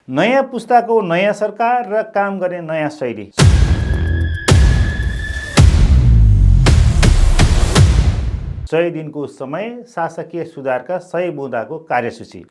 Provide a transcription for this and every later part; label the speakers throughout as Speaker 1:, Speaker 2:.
Speaker 1: नयाँ पुस्ताको नयाँ सरकार र काम गर्ने नयाँ शैली। 100 दिनको समय, शासकीय सुधारका 100 बुँदाको कार्यसूची।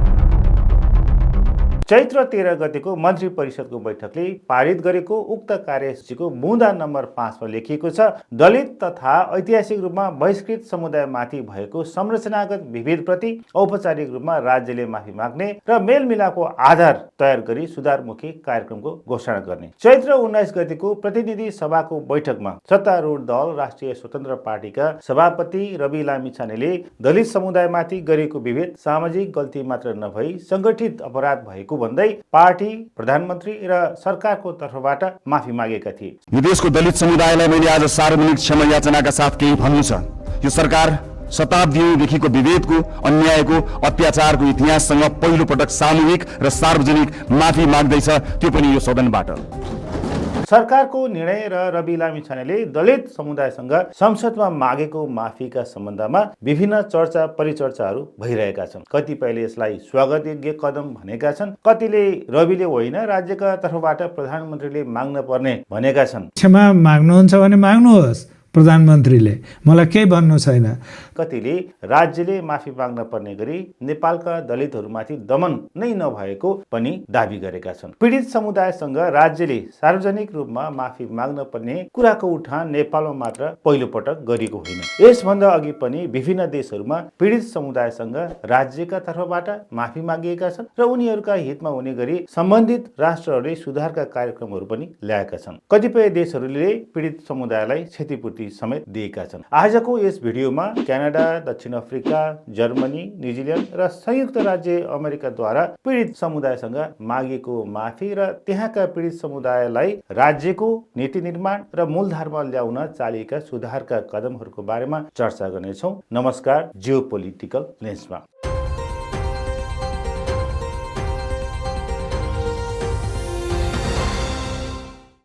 Speaker 1: चैत्र 13 गतेको मन्त्री परिषदको बैठकले पारित गरेको उक्त कार्यसूचीको बुँदा नम्बर 5 मा लेखिएको छ, दलित तथा ऐतिहासिक रूपमा बहिष्कृत समुदायमाथि भएको संरचनागत विभेदप्रति औपचारिक रूपमा राज्यले माफी माग्ने र मेलमिलापको आधार तयार गरी सुधारमुखी कार्यक्रमको घोषणा गर्ने। चैत्र 19 गतेको प्रतिनिधि सभाको बैठकमा सत्तारूढ दल राष्ट्रिय स्वतन्त्र पार्टीका सभापति रवि लामिछानेले दलित समुदायमाथि गरेको विभेद सामाजिक गल्ती मात्र नभई सङ्गठित अपराध भएको भन्दै पार्टी, प्रधानमन्त्री र सरकारको तर्फबाट माफी मागेका थिए।
Speaker 2: यो देशको दलित समुदायलाई मैले आज सार्वजनिक क्षमा याचनाका साथ केही भन्नु छ। यो सरकार शताब्दीदेखिको विभेदको, अन्यायको, अत्याचारको इतिहाससँग पहिलो पटक सामूहिक र सार्वजनिक माफी माग्दैछ, त्यो पनि यो सदनबाट।
Speaker 1: सरकारको निर्णय र रवि लामिछानेले दलित समुदायसँग संसदमा मागेको माफीका सम्बन्धमा विभिन्न चर्चा परिचर्चाहरू भइरहेका छन्। कतिपयले यसलाई स्वागतयोग्य कदम भनेका छन्, कतिले रविले होइन राज्यका तर्फबाट प्रधानमन्त्रीले माग्न पर्ने भनेका छन्।
Speaker 3: क्षमा माग्नुहुन्छ भने माग्नुहोस् प्रधानमन्त्रीले, मलाई केही भन्नु छैन।
Speaker 1: कतिले राज्यले माफी माग्न पर्ने गरी नेपालका दलितहरूमाथि दमन नै नभएको पनि दाबी गरेका छन्। पीडित समुदायसँग राज्यले सार्वजनिक रूपमा माफी माग्न पर्ने कुराको उठान नेपालमा मात्र पहिलो पटक गरिएको होइन। यसभन्दा अघि पनि विभिन्न देशहरूमा पीडित समुदायसँग राज्यका तर्फबाट माफी मागिएका छन् र उनीहरूका हितमा हुने गरी सम्बन्धित राष्ट्रहरूले सुधारका कार्यक्रमहरू पनि ल्याएका छन्। कतिपय देशहरूले पीडित समुदायलाई क्षतिपूर्ति समेत दिएका छन्। आजको यस भिडियोमा क्यानाडा, दक्षिण अफ्रिका, जर्मनी, न्युजिल्यान्ड र संयुक्त राज्य अमेरिकाद्वारा पीडित समुदायसँग मागिएको माफी र त्यहाँका पीडित समुदायलाई राज्यको नीति निर्माण र मूलधारमा ल्याउन चालिएका सुधारका कदमहरूको बारेमा चर्चा गर्नेछौँ। नमस्कार, जियोपोलिटिकल लेन्समा।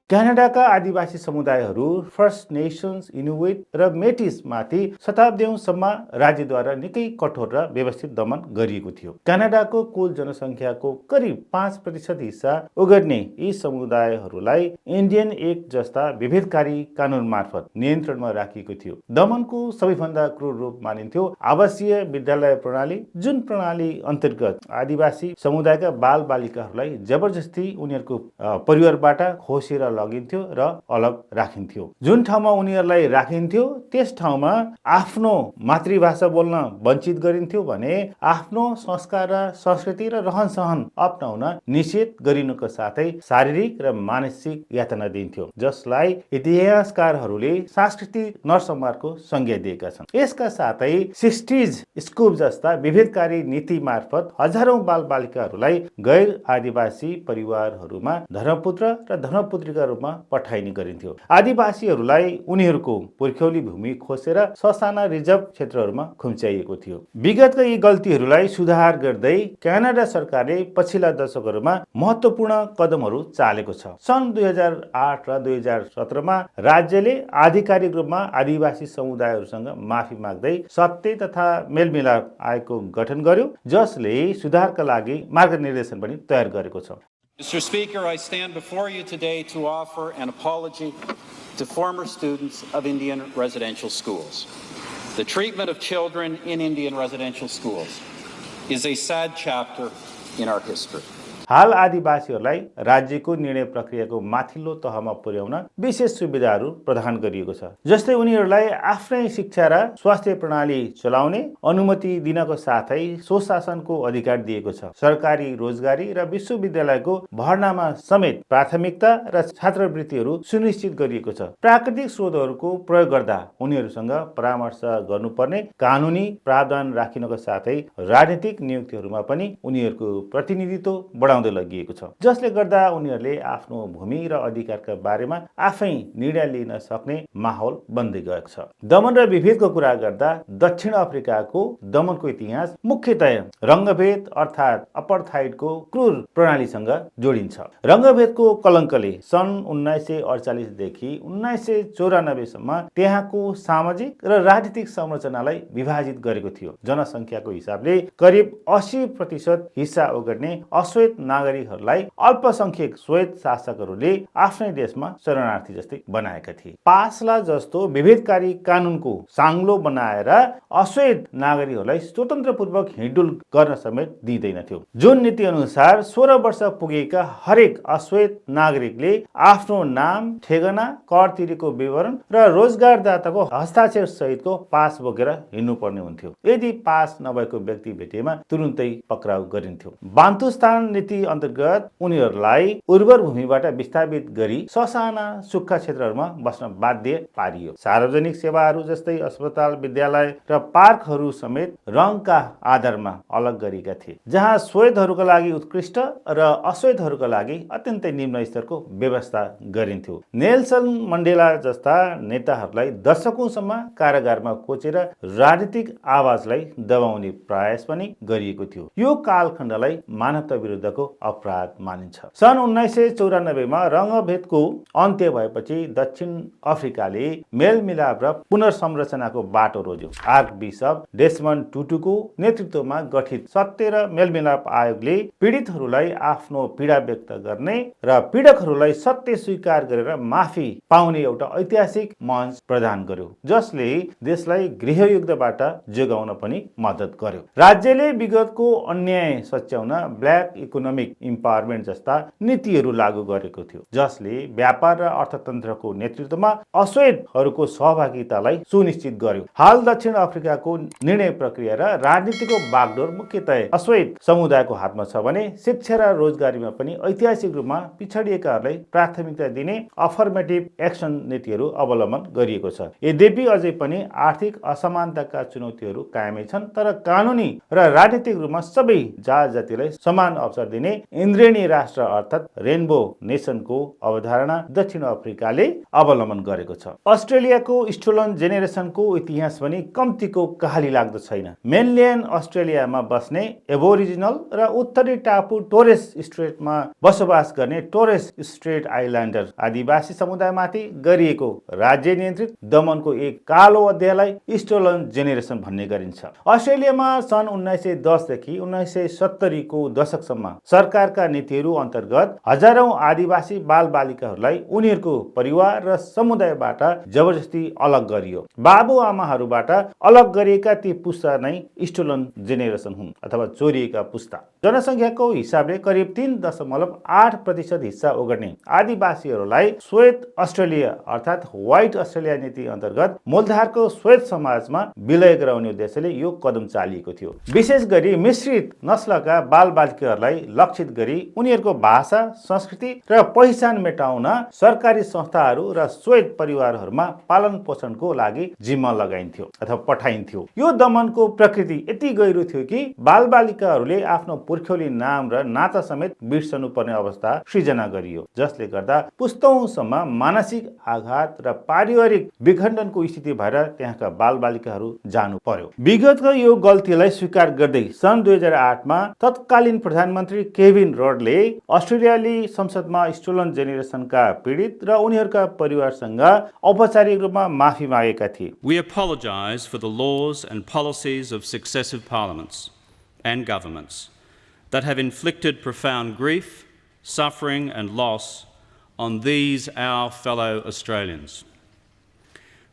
Speaker 1: क्यानाडाका आदिवासी समुदायहरू फर्स्ट नेसन्स, इनुइट र मेटिसमाथि शताब्दीौंसम्म राज्यद्वारा निकै कठोर र व्यवस्थित दमन गरिएको थियो। क्यानाडाको कुल जनसङ्ख्याको करिब 5% हिस्सा ओगट्ने यी समुदायहरूलाई इन्डियन एक्ट जस्ता विभेदकारी कानुन मार्फत नियन्त्रणमा राखिएको थियो। दमनको सबैभन्दा क्रूर रूप मानिन्थ्यो आवासीय विद्यालय प्रणाली, जुन प्रणाली अन्तर्गत आदिवासी समुदायका बाल बालिकाहरूलाई जबरजस्ती उनीहरूको परिवारबाट खोसेर लगिन्थ्यो र अलग राखिन्थ्यो। जुन ठाउँमा उनीहरूलाई राखिन्थ्यो त्यस ठाउँमा आफ्नो मातृभाषा बोल्न वञ्चित गरिन्थ्यो भने आफ्नो संस्कार र संस्कृति र रहनसहन अपनाउन निषेध गरिनुको साथै शारीरिक र मानसिक यातना दिन्थ्यो, जसलाई इतिहासकारहरूले सांस्कृतिक नरसंहारको संज्ञा दिएका छन्। यसका साथै 60s स्कुप जस्ता विभेदकारी नीति मार्फत हजारौं बाल बालिकाहरूलाई गैर आदिवासी परिवारहरूमा धर्मपुत्र र धर्मपुत्रीका रूपमा पठाइने गरिन्थ्यो। आदिवासीहरूलाई उनीहरूको पुर्ख्यौली भूमि खोसेर ससाना रिजर्भ क्षेत्रहरूमा खुम्च्याइएको थियो। विगतका यी गल्तीहरूलाई सुधार गर्दै क्यानाडा सरकारले पछिल्ला दशकहरूमा महत्त्वपूर्ण कदमहरू चालेको छ। सन् 2008 र 2017 मा राज्यले आधिकारिक रूपमा आदिवासी समुदायहरूसँग माफी माग्दै सत्य तथा मेलमिलाप आयोगको गठन गर्यो, जसले सुधारका लागि मार्गनिर्देशन पनि तयार गरेको छ।
Speaker 4: Mr. Speaker, I stand before you today to offer an apology to former students of Indian residential schools. The treatment of children in Indian residential schools is a sad chapter in our history.
Speaker 1: हाल आदिवासीहरूलाई राज्यको निर्णय प्रक्रियाको माथिल्लो तहमा पुर्याउन विशेष सुविधाहरू प्रदान गरिएको छ। जस्तै उनीहरूलाई आफ्नै शिक्षा र स्वास्थ्य प्रणाली चलाउने अनुमति दिनको साथै स्वशासनको अधिकार दिएको छ। सरकारी रोजगारी र विश्वविद्यालयको भर्नामा समेत प्राथमिकता र छात्रवृत्तिहरू सुनिश्चित गरिएको छ। प्राकृतिक स्रोतहरूको प्रयोग गर्दा उनीहरूसँग परामर्श गर्नुपर्ने कानुनी प्रावधान राखिनको साथै राजनीतिक नियुक्तिहरूमा पनि उनीहरूको प्रतिनिधित्व बढाउँदै लगिएको छ, जसले गर्दा उनीहरूले आफ्नो भूमि र अधिकारका बारेमा आफै निर्णय लिन सक्ने माहौल बन्दै गएको छ। दमन र विभेदको कुरा गर्दा दक्षिण अफ्रिकाको दमनको इतिहास मुख्यतया रङ्गभेद अर्थात् अपार्थाइडको क्रूर प्रणालीसँग जोडिन्छ। रङ्गभेदको कलङ्कले सन् 1948 देखि 1994 सम्म त्यहाँको सामाजिक र राजनीतिक संरचनालाई विभाजित गरेको थियो। जनसङ्ख्याको हिसाबले करिब 80% हिस्सा ओगट्ने अश्वेत नागरिकहरूलाई अल्पसंख्यक श्वेत शासकहरूले आफ्नै देशमा शरणार्थी जस्तै बनाएका थिए। पासला जस्तो विभेदकारी कानुनको साङ्लो बनाएर अश्वेत नागरिकहरूलाई स्वतन्त्रपूर्वक हिँडुल गर्न समेत दिँदैनथ्यो। जुन नीति अनुसार 16 वर्ष पुगेका हरेक अश्वेत नागरिकले आफ्नो नाम, ठेगाना, कर तिरेको विवरण र रोजगारदाताको हस्ताक्षर सहितको पास बोकेर हिँड्नु पर्ने हुन्थ्यो। यदि पास नभएको व्यक्ति भेटिएमा तुरुन्तै पक्राउ गरिन्थ्यो। बान्तुस्तान नीति अन्तर्गत उनीहरूलाई उर्वर भूमिबाट विस्थापित गरी ससाना सुक्खा क्षेत्रहरूमा बस्न बाध्य पारियो। सार्वजनिक सेवाहरू जस्तै अस्पताल, विद्यालय र पार्कहरू समेत रङका आधारमा अलग गरिएका थिए, जहाँ श्वेतहरूका लागि उत्कृष्ट र अश्वेतहरूका लागि अत्यन्तै निम्न स्तरको व्यवस्था गरिन्थ्यो। नेल्सन मण्डेला जस्ता नेताहरूलाई दशकौंसम्म कारागारमा कोचेर राजनीतिक आवाजलाई दबाउने प्रयास पनि गरिएको थियो। यो कालखण्डलाई मानवता विरुद्धको अपराध मानिन्छ। सन् 1994 मा रङ्गभेदको अन्त्य भएपछि दक्षिण अफ्रिकाले मेलमिलाप र पुनर्संरचनाको बाटो रोज्यो। आर्क बिशप डेसमन्ड टुटुको नेतृत्वमा गठित सत्य र मेलमिलाप आयोगले पीडितहरूलाई आफ्नो पीडा व्यक्त गर्ने र पीडकहरूलाई सत्य स्वीकार गरेर माफी पाउने एउटा ऐतिहासिक मञ्च प्रदान गर्यो, जसले देशलाई गृहयुद्धबाट जोगाउन पनि मद्दत गर्यो। राज्यले विगतको अन्याय सच्याउन ब्ल्याक इकोनोमिक इम्पावरमेन्ट जस्ता नीतिहरू लागू गरेको थियो, जसले व्यापार र अर्थतन्त्रको नेतृत्वमा अश्वेतहरूको सहभागितालाई सुनिश्चित गर्यो। हाल दक्षिण अफ्रिकाको निर्णय प्रक्रिया र राजनीतिको बागडोर मुख्यतया अश्वेत समुदायको हातमा छ भने शिक्षा र रोजगारीमा पनि ऐतिहासिक रूपमा पिछडिएकाहरूलाई प्राथमिकता दिने अफर्मेटिभ एक्सन नीतिहरू अवलम्बन गरिएको छ। यद्यपि अझै पनि आर्थिक असमानताका चुनौतीहरू कायमै छन्, तर कानुनी र राजनीतिक रूपमा सबै जात जातिलाई समान अवसर दिने इन्द्रेणी राष्ट्र अर्थात् रेनबो नेसनको अवधारणा दक्षिण अफ्रिकाले अवलम्बन गरेको छ। अस्ट्रेलियाको स्टोलन जेनेरेसनको इतिहास पनि कम्तीको कहाली लाग्दो छैन। मेनल्यान्ड अस्ट्रेलियामा बस्ने एबोरिजिनल र उत्तरी टापु टोरेस स्ट्रेटमा बसोबास गर्ने टोरेस स्ट्रेट आइल्यान्डर आदिवासी समुदायमाथि गरिएको राज्य नियन्त्रित दमनको एक कालो अध्यायलाई स्टोलन जेनेरेसन भन्ने गरिन्छ। अस्ट्रेलियामा सन् 1910 देखि 1970 को दशकसम्म सरकारका नीतिहरू अन्तर्गत हजारौं आदिवासी बालबालिकाहरूलाई उनीहरूको परिवार र समुदायबाट जबरजस्ती अलग गरियो। बाबुआमाहरूबाट अलग गरिएका ती पुस्ता नै स्टोलन जेनेरेसन हुन् अथवा चोरिएका पुस्ता। जनसङ्ख्याको हिसाबले करिब 3.8% हिस्सा ओगट्ने आदिवासीहरूलाई श्वेत अस्ट्रेलिया अर्थात् व्हाइट अस्ट्रेलिया नीति अन्तर्गत मूलधारको श्वेत समाजमा विलय गराउने उद्देश्यले यो कदम चालिएको थियो। विशेष गरी मिश्रित नस्लका बालबालिकाहरूलाई लक्षित गरी उनीहरूको भाषा, संस्कृति र पहिचान मेटाउन सरकारी संस्थाहरू र श्वेत परिवारहरूमा पालन पोषणको लागि जिम्मा लगाइन्थ्यो अथवा पठाइन्थ्यो। यो दमनको प्रकृति यति गहिरो थियो कि बालबालिकाहरूले आफ्नो पुर्ख्यौली नाम र नाता समेत बिर्सनु पर्ने अवस्था सृजना गरियो, जसले गर्दा पुस्तौंसम्म मानसिक आघात र पारिवारिक विखण्डनको स्थिति भएर त्यहाँका बालबालिकाहरू जानु पर्यो। विगतको यो गल्तीलाई स्वीकार गर्दै सन् 2008 मा तत्कालीन प्रधानमन्त्री केभिन रडले अस्ट्रेलियाली संसदमा स्टोलन जेनेरेसनका पीडित र उनीहरूका परिवारसँग औपचारिक रूपमा माफी मागेका थिए।
Speaker 5: We apologize for the laws and policies of successive parliaments and governments that have inflicted profound grief, suffering and loss on these our fellow Australians.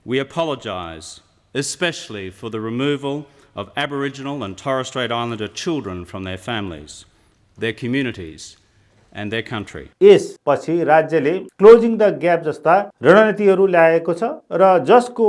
Speaker 5: We apologise especially for the removal of Aboriginal and Torres Strait Islander children from their families, their communities and their country.
Speaker 1: यसपछि राज्यले closing the gap जस्ता रणनीतिहरू ल्याएको छ र जसको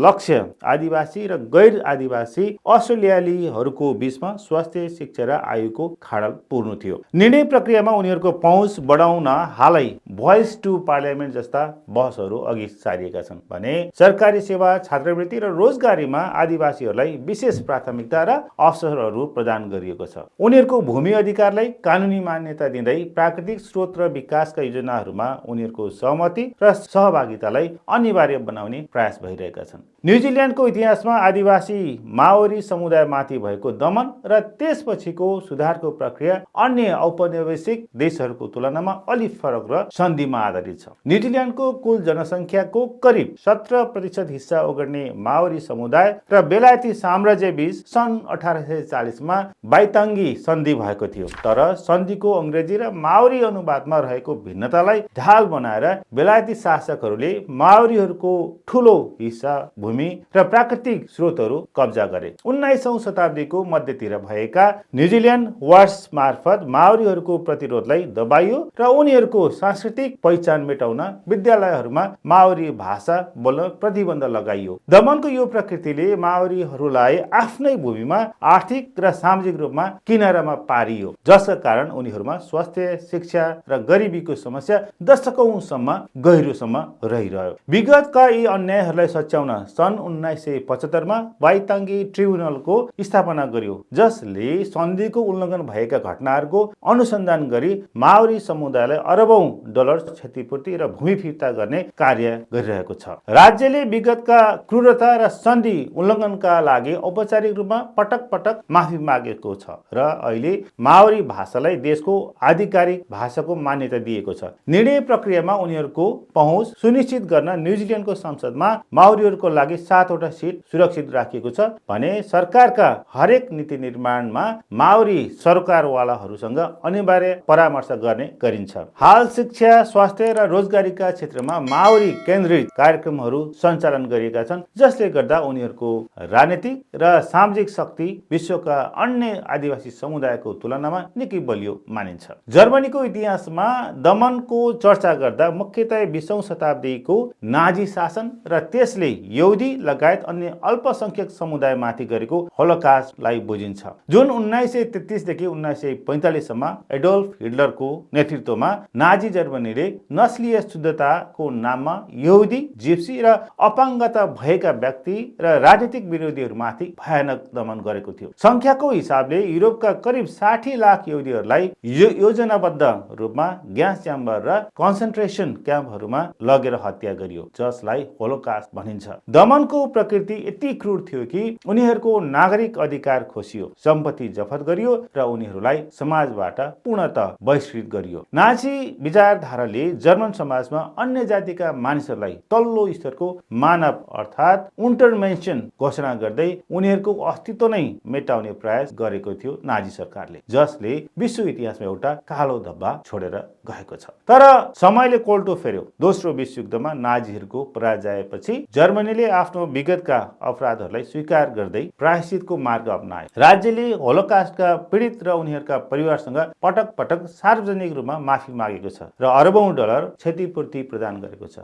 Speaker 1: लक्ष्य आदिवासी र गैर आदिवासी अस्ट्रेलियालीहरूको बीचमा स्वास्थ्य, शिक्षा र आयुको खाडल पूर्नु थियो। निर्णय प्रक्रियामा उनीहरूको पहुँच बढाउन हालै भोइस टु पार्लियामेन्ट जस्ता बहसहरू अघि सारिएका छन् भने सरकारी सेवा, छात्रवृत्ति र रोजगारीमा आदिवासीहरूलाई विशेष प्राथमिकता र अवसरहरू प्रदान गरिएको छ। उनीहरूको भूमि अधिकारलाई कानुनी मान्यता दिँदै प्राकृतिक स्रोत र विकासका योजनाहरूमा उनीहरूको सहमति र सहभागितालाई अनिवार्य बनाउने प्रयास भइरहेका छन्। न्युजिल्यान्डको इतिहासमा आदिवासी माओरी समुदायमाथि भएको दमन र त्यसपछिको सुधारको प्रक्रिया अन्य औपनिवेशिक देशहरूको तुलनामा अलि फरक र सन्धिमा आधारित छ। न्युजिल्यान्डको कुल जनसङ्ख्याको करिब 17% हिस्सा ओगट्ने माओरी समुदाय र बेलायती साम्राज्य बीच सन् 1840 मा बाइताङ्गी सन्धि भएको थियो। तर सन्धिको अङ्ग्रेजी र माओरी अनुवादमा रहेको भिन्नतालाई ढाल बनाएर बेलायती शासकहरूले माओरीहरूको ठूलो हिस्सा भूमि र प्राकृतिक स्रोतहरू कब्जा गरे। 19औं शताब्दीको मध्यतिर भएका न्युजिल्यान्ड वार्स मार्फत माओरीहरूको प्रतिरोधलाई दबाइयो र उनीहरूको सांस्कृतिक पहिचान मेटाउन विद्यालयहरूमा माओरी भाषा बोल्न प्रतिबन्ध लगाइयो। दमनको यो प्रकृतिले माओरीहरूलाई आफ्नै भूमिमा आर्थिक र सामाजिक रूपमा किनारामा पारियो, जसका कारण उनीहरूमा स्वास्थ्य, शिक्षा र गरिबीको समस्या दशकौंसम्म गहिरोसम्म रहिरह्यो। विगतका यी अन्यायहरूलाई सच्याउन सन् 1975 मा बाइताङ्गी ट्रिब्युनलको स्थापना गरियो, जसले सन्धिको उल्लङ्घन भएका घटनाहरूको अनुसन्धान गरी माओरी समुदायलाई अरबौं डलर क्षतिपूर्ति र भूमि फिर्ता गर्ने कार्य गरिरहेको छ। राज्यले विगतका क्रूरता र सन्धि उल्लङ्घनका लागि औपचारिक रूपमा पटक पटक माफी मागेको छ र अहिले माओरी भाषालाई देशको आधिकारिक भाषाको मान्यता दिएको छ। निर्णय प्रक्रियामा उनीहरूको पहुँच सुनिश्चित गर्न न्युजिल्यान्डको संसदमा माओरीहरूको लागि 7 वटा सिट सुरक्षित राखिएको छ भने सरकारका हरेक नीति निर्माणमा माओरी सरकारवालाहरूसँग अनिवार्य परामर्श गर्ने गरिन्छ। हाल शिक्षा, स्वास्थ्य र रोजगारीका क्षेत्रमा माओरी केन्द्रित कार्यक्रमहरू सञ्चालन गरिएका छन्, जसले गर्दा उनीहरूको राजनीतिक र सामाजिक शक्ति विश्वका अन्य आदिवासी समुदायको तुलनामा निकै बलियो मानिन्छ। जर्मनीको इतिहासमा दमनको चर्चा गर्दा मुख्यतया 20औं शताब्दीको नाजी शासन र त्यसले यहुदी लगायत अन्य अल्पसंख्यक समुदायमाथि गरेको होलोकास्टलाई बुझिन्छ, जुन 1933 देखि 1945 सम्म एडोल्फ हिटलरको नेतृत्वमा नाजी जर्मनीले नस्लीय शुद्धताको नाममा यहुदी, जिप्सी र अपाङ्गता भएका व्यक्ति र राजनीतिक विरोधीहरूमाथि भयानक दमन गरेको थियो। संख्याको हिसाबले युरोपका करिब 60 लाख यहुदीहरूलाई योजनाबद्ध रूपमा ग्यास च्याम्बर र कन्सन्ट्रेसन क्याम्पहरूमा लगेर हत्या गरियो, जसलाई होलोकास्ट भनिन्छ। दमनको प्रकृति यति क्रूर थियो कि उनीहरूको नागरिक अधिकार खोसियो, सम्पत्ति जफत गरियो र उनीहरूलाई समाजबाट पूर्णतः बहिष्कृत गरियो। नाजी विचारधाराले जर्मन समाजमा अन्य जातिका मानिसहरूलाई तल्लो स्तरको मानव अर्थात् उन्टरमेन्सन घोषणा गर्दै उनीहरूको अस्तित्व नै मेटाउने प्रयास गरेको थियो नाजी सरकारले, जसले विश्व इतिहासमा एउटा कालो धब्बा छोडेर गएको छ। तर समयले कोल्टो फेर्यो। दोस्रो विश्वयुद्धमा नाजीहरूको पराजयपछि जर्मनीले आफ्नो विगतका अपराधहरूलाई स्वीकार गर्दै प्रायश्चितको मार्ग अपनायो। राज्यले होलोकास्टका पीडित र उनीहरूका परिवारसँग पटक पटक सार्वजनिक रूपमा माफी मागेको छ र अरबौं डलर क्षतिपूर्ति प्रदान गरेको छ।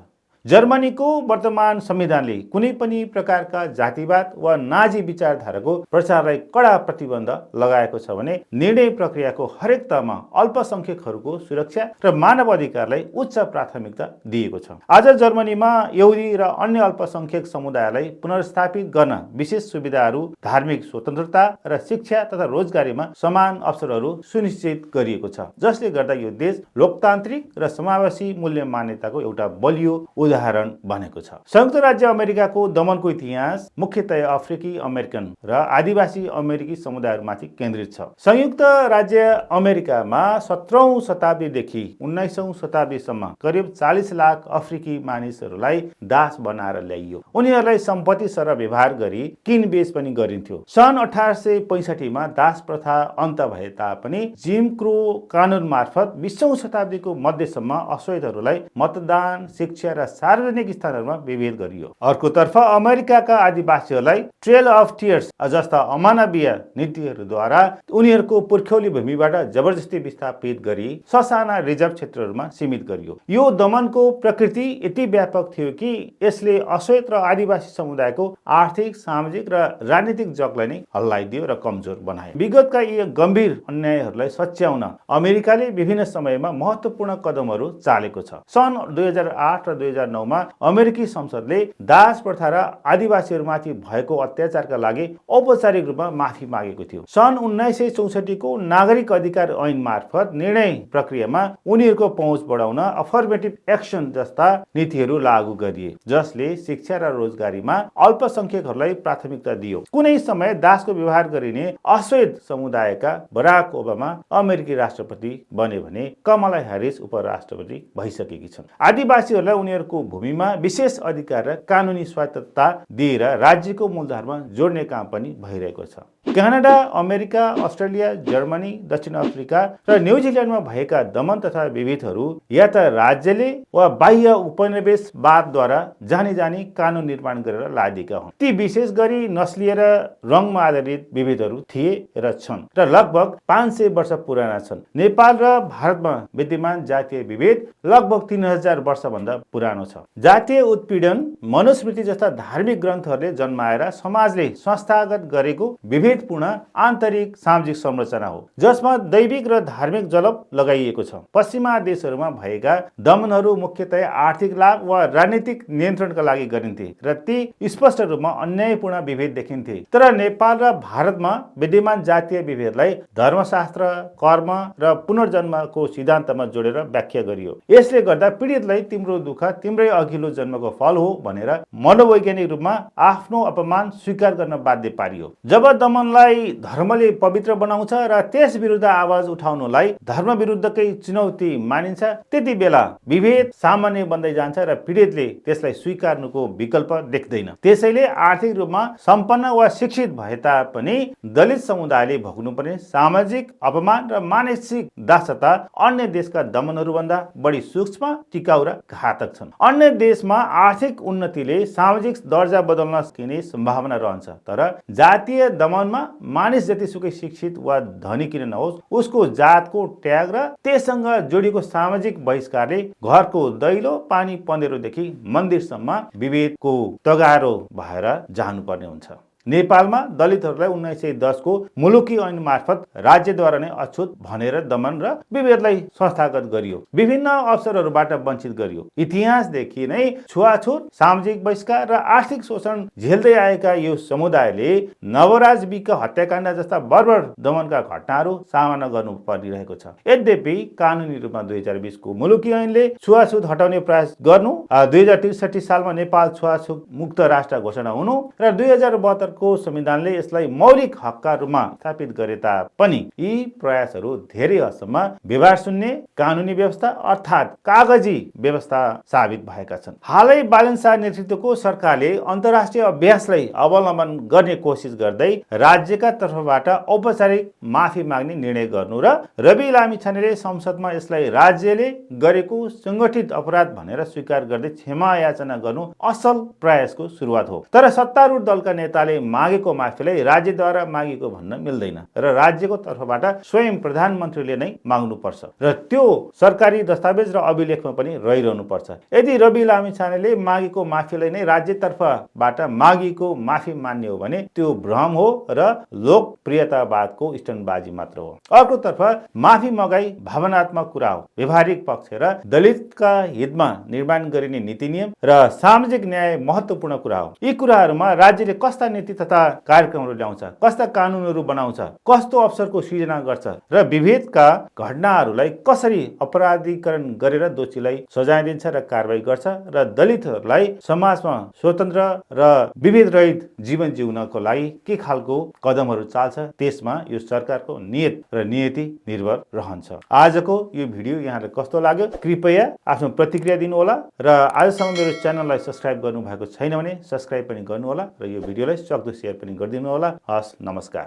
Speaker 1: जर्मनीको वर्तमान संविधानले कुनै पनि प्रकारका जातिवाद वा नाजी विचारधाराको प्रचारलाई कडा प्रतिबन्ध लगाएको छ भने निर्णय प्रक्रियाको हरेक तहमा अल्पसंख्यकहरूको सुरक्षा र मानव अधिकारलाई उच्च प्राथमिकता दिएको छ। आज जर्मनीमा यहुदी र अन्य अल्पसंख्यक समुदायलाई पुनर्स्थापित गर्न विशेष सुविधाहरू, धार्मिक स्वतन्त्रता र शिक्षा तथा रोजगारीमा समान अवसरहरू सुनिश्चित गरिएको छ, जसले गर्दा यो देश लोकतान्त्रिक र समावेशी मूल्य मान्यताको एउटा बलियो उदाहरण बनेको छ। संयुक्त राज्य अमेरिकाको दमनको इतिहास मुख्यतया अफ्रिकी अमेरिकन र आदिवासी अमेरिकी समुदायहरूमाथि केन्द्रित छ। संयुक्त राज्य अमेरिकामा 17औं शताब्दीदेखि 19औं शताब्दीसम्म करिब 40 लाख अफ्रिकी मानिसहरूलाई दास बनाएर ल्याइयो। उनीहरूलाई सम्पत्ति सर व्यवहार गरी किनबेच पनि गरिन्थ्यो। सन् 1865 मा दास प्रथा अन्त भए तापनि जिम क्रो कानून मार्फत 20औं शताब्दीको मध्यसम्म अश्वेतहरूलाई मतदान, शिक्षा र सार्वजनिक स्थानहरूमा विभेद गरियो। अर्कोतर्फ अमेरिकाका आदिवासीहरूलाई ट्रेल अफ टियर्स जस्ता अमानवीय नीतिहरूद्वारा उनीहरूको पुर्ख्यौली भूमिबाट जबरजस्ती विस्थापित गरी ससाना रिजर्भ क्षेत्रहरूमा सीमित गरियो। यो दमनको प्रकृति यति व्यापक थियो कि यसले अश्वेत र आदिवासी समुदायको आर्थिक, सामाजिक र राजनीतिक जगलाई नै हल्लाइदियो र कमजोर बनायो। विगतका यी गम्भीर अन्यायहरूलाई सच्याउन अमेरिकाले विभिन्न समयमा महत्त्वपूर्ण कदमहरू चालेको छ। सन् 2008 र 2009 2009मा अमेरिकी संसदले दास प्रथा र आदिवासीहरूमाथि भएको अत्याचारका लागि औपचारिक रूपमा माफी मागेको थियो। सन् 1964 को नागरिक अधिकार ऐन मार्फत निर्णय प्रक्रियामा उनीहरूको पहुँच बढाउन अफर्मेटिभ एक्सन जस्ता नीतिहरू लागू गरिए, जसले शिक्षा र रोजगारीमा अल्पसंख्यकहरूलाई प्राथमिकता दियो। कुनै समय दासको व्यवहार गरिने अश्वेत समुदायका बराक ओबामा अमेरिकी राष्ट्रपति बने भने कमला ह्यारिस उपराष्ट्रपति भइसकेकी छन्। आदिवासीहरूलाई उनीहरूको भूमिमा विशेष अधिकार र कानुनी स्वायत्तता दिएर राज्यको मूलधारमा जोड्ने काम पनि भइरहेको छ। क्यानाडा, अमेरिका, अस्ट्रेलिया, जर्मनी, दक्षिण अफ्रिका र न्युजिल्यान्डमा भएका दमन तथा विभेदहरू या त राज्यले वा बाह्य उपनिवेशवादद्वारा जानी जानी कानुन निर्माण गरेर लादिएका हुन्। ती विशेष गरी नस्लीय र रङमा आधारित विभेदहरू थिए र छन् र लगभग 500 वर्ष पुराना छन्। नेपाल र भारतमा विद्यमान जातीय विभेद लगभग 3000 वर्षभन्दा पुरानो छ। जातीय उत्पीडन मनुस्मृति जस्ता धार्मिक ग्रन्थहरूले जन्माएर समाजले संस्थागत गरेको विभेदपूर्ण आन्तरिक सामाजिक संरचना हो, जसमा दैविक र धार्मिक जलप लगाइएको छ। पश्चिमा देशहरूमा भएका दमनहरू मुख्यतया आर्थिक लाभ वा राजनीतिक नियन्त्रणका लागि गरिन्थे र ती स्पष्ट रूपमा अन्यायपूर्ण विभेद देखिन्थे। तर नेपाल र भारतमा विद्यमान जातीय विभेदलाई धर्मशास्त्र, कर्म र पुनर्जन्मको सिद्धान्तमा जोडेर व्याख्या गरियो। यसले गर्दा पीडितलाई तिम्रो दुःख तिम्रै अघिल्लो जन्मको फल हो भनेर मनोवैज्ञानिक रूपमा आफ्नो अपमान स्वीकार गर्न बाध्य पारियो। जब दमनलाई धर्मले पवित्र बनाउँछ र त्यस विरुद्ध आवाज उठाउनलाई धर्म विरुद्धकै चुनौती मानिन्छ, त्यति बेला विभेद सामान्य बन्दै जान्छ र पीडितले त्यसलाई स्वीकार्नुको विकल्प देख्दैन। त्यसैले आर्थिक रूपमा सम्पन्न वा शिक्षित भए तापनि दलित समुदायले भोग्नुपर्ने सामाजिक अपमान र मानसिक दासता अन्य देशका दमनहरूभन्दा बढी सूक्ष्म, टिकाउ र घातक छन्। अन्य देशमा आर्थिक उन्नतिले सामाजिक दर्जा बदल्न सकिने सम्भावना रहन्छ, तर जातीय दमनमा मानिस जतिसुकै शिक्षित वा धनी किन नहोस्, उसको जातको ट्याग र त्यससँग जोडिएको सामाजिक बहिष्कारले घरको दैलो पानी पँधेरोदेखि मन्दिरसम्म विभेदको तगारो भएर जानुपर्ने हुन्छ। नेपालमा दलितहरूलाई 1910 को मुलुकी ऐन मार्फत राज्यद्वारा नै अछुत भनेर दमन र विभेदलाई संस्थागत गरियो, विभिन्न अवसरहरूबाट वञ्चित गरियो। इतिहासदेखि नै छुवाछुत, सामाजिक बहिष्कार र आर्थिक शोषण झेल्दै आएका यो समुदायले नवराज विक हत्याकाण्ड जस्ता बर्बर दमनका घटनाहरू सामना गर्नु परिरहेको छ। यद्यपि कानुनी रूपमा 2020 को मुलुकी ऐनले छुवाछुत हटाउने प्रयास गर्नु, 2063 सालमा नेपाल छुवाछुत मुक्त राष्ट्र घोषणा हुनु र 2072 को संविधानले यसलाई मौलिक हकका रूपमा स्थापित गरे तापनि यी प्रयासहरू धेरै हदसम्म व्यवहार शून्य कानुनी व्यवस्था अर्थात् कागजी व्यवस्था साबित भएका छन्। हालै बालन शाह नेतृत्वको सरकारले अन्तर्राष्ट्रिय अभ्यासलाई अवलम्बन गर्ने कोसिस गर्दै राज्यका तर्फबाट औपचारिक माफी माग्ने निर्णय गर्नु र रवि लामिछानेले संसदमा यसलाई राज्यले गरेको संगठित अपराध भनेर स्वीकार गर्दै क्षमा याचना गर्नु असल प्रयासको सुरुवात हो। तर सत्तारूढ दलका नेताले मागेको माफीलाई राज्यद्वारा मागेको भन्न मिल्दैन र राज्यको तर्फबाट स्वयं प्रधानमन्त्रीले नै माग्नुपर्छ र त्यो सरकारी दस्तावेज र अभिलेखमा पनि रहिरहनु पर्छ। यदि रवि लामिछानेले मागेको माफीलाई नै राज्यतर्फबाट मागेको माफी मान्ने हो भने त्यो भ्रम हो र लोकप्रियतावादको स्टन्टबाजी मात्र हो। अर्कोतर्फ माफी मगाई भावनात्मक कुरा हो, व्यवहारिक पक्ष र दलितका हितमा निर्माण गरिने नीति नियम र सामाजिक न्याय महत्त्वपूर्ण कुरा हो। यी कुराहरूमा राज्यले कस्ता नीति तथा कार्यक्रमहरू ल्याउँछ, कस्ता कानुनहरू बनाउँछ, कस्तो अवसरको सृजना गर्छ र विभेदका घटनाहरूलाई कसरी अपराधीकरण गरेर दोषीलाई सजाय दिन्छ र कारबाही गर्छ र दलितहरूलाई समाजमा स्वतन्त्र र विभेद रहित जीवन जिउनको लागि के खालको कदमहरू चाल्छ, त्यसमा यो सरकारको नियत र नियति निर्भर रहन्छ। आजको यो भिडियो यहाँलाई कस्तो लाग्यो कृपया आफ्नो प्रतिक्रिया दिनुहोला र आजसम्म मेरो च्यानललाई सब्स्क्राइब गर्नु भएको छैन भने सब्स्क्राइब पनि गर्नुहोला र यो भिडियोलाई सक्दो सेयर पनि गरिदिनु होला। हस्, नमस्कार।